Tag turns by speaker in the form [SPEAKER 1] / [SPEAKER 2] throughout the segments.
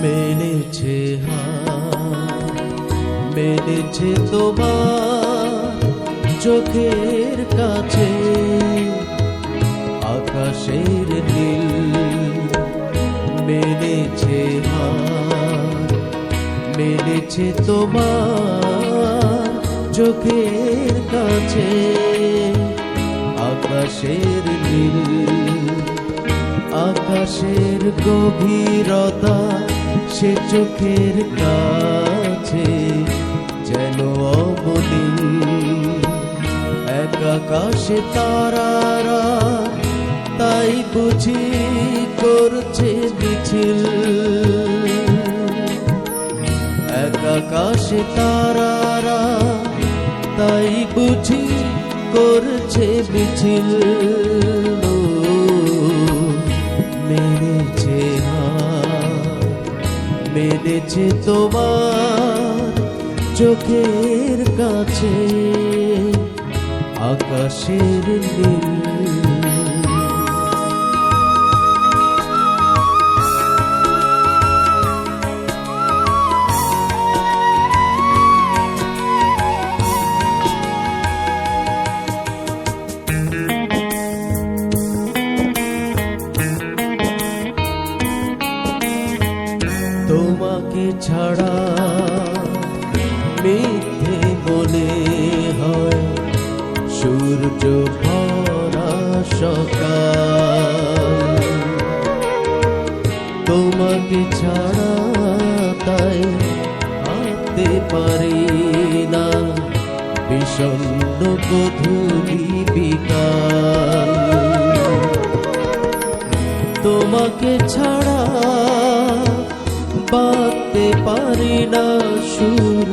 [SPEAKER 1] মেনেছে মেনেছে তোমার চোখের কাছে আকাশের নীল। মেনেছে মেনেছে তোমার চোখের কাছে আকাশের নীল। আকাশের গভীরতা সে চোখের কাছে যেন অবনীল। এক আকাশে তারারা তাই বুঝি করছে মিছিল। এক আকাশে তারারা তাই বুঝি করছে মিছিল। মেনেছে মেনেছে তোমার চোখের কাছে আকাশের নীল। তোমাকে ছাড়া মিথ্যে মনে হয় সূর্য ভরা সকাল। তোমাকে ছাড়া তাই হাঁটতে পারি না বিষণ্ণ গধূলি বিকাল। তোমাকে ছাড়া বাঁধতে পারি না সুর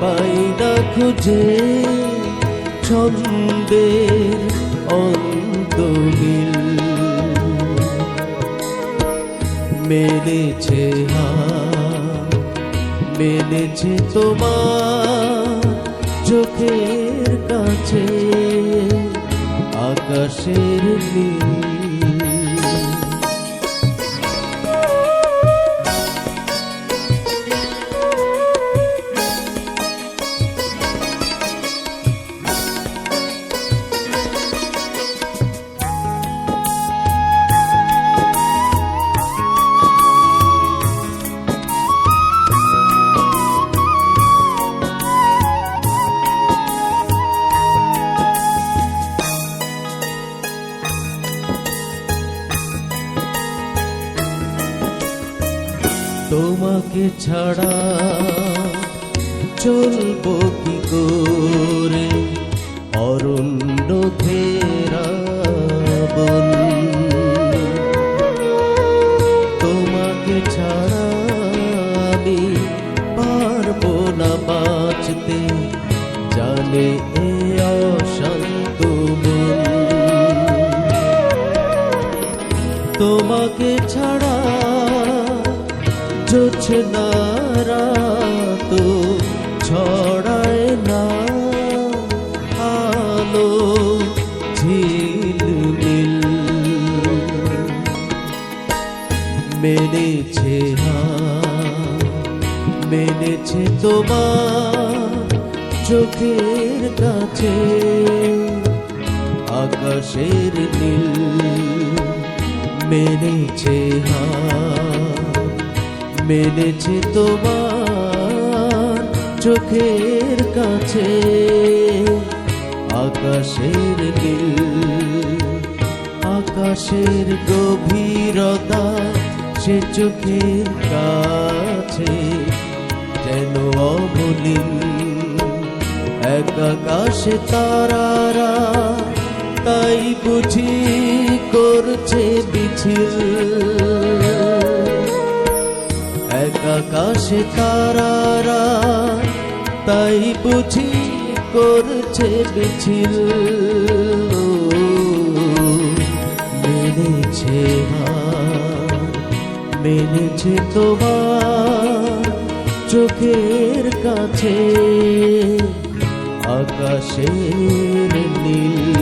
[SPEAKER 1] পাই না খুঁজে ছন্দের অন্তমিল। মেনেছে মেনেছে তোমার চোখের কাছে আকাশের নীল। তোমাকে ছাড়া চলবো কি করে অরণ্য ঘেরা বন। তোমাকে ছাড়া আমি পারবো না বাঁচতে জানে এ অশান্ত মন। তোমাকে ছাড়া জোছনারা তো ছড়ায় না আলো ঝিলমিল। মেনেছে মেনেছে তোমার চোখের কাছে আকাশের নীল। মেনেছে মেনেছে তোমার চোখের কাছে আকাশের নীল। আকাশের গভীরতা সে চোখের কাছে যেন অবনীল। এক আকাশে তারারা তাই বুঝি করছে মিছিল। এক আকাশে তারারা তাই বুঝি করছে মিছিল। মেনেছে মেনেছে তোমার চোখের কাছে আকাশের নীল।